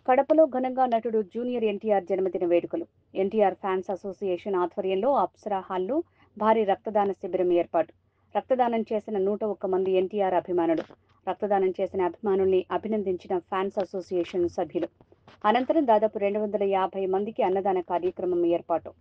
కడపలో ఘనంగా నటుడు జూనియర్ ఎన్టీఆర్ జన్మదిన వేడుకలు. ఎన్టీఆర్ ఫ్యాన్స్ అసోసియేషన్ ఆధ్వర్యంలో అప్సరా హాల్లో భారీ రక్తదాన శిబిరం ఏర్పాటు. రక్తదానం చేసిన 101 మంది ఎన్టీఆర్ అభిమానులు. రక్తదానం చేసిన అభిమానుల్ని అభినందించిన ఫ్యాన్స్ అసోసియేషన్ సభ్యులు. అనంతరం దాదాపు 250 మందికి అన్నదాన కార్యక్రమం ఏర్పాటు.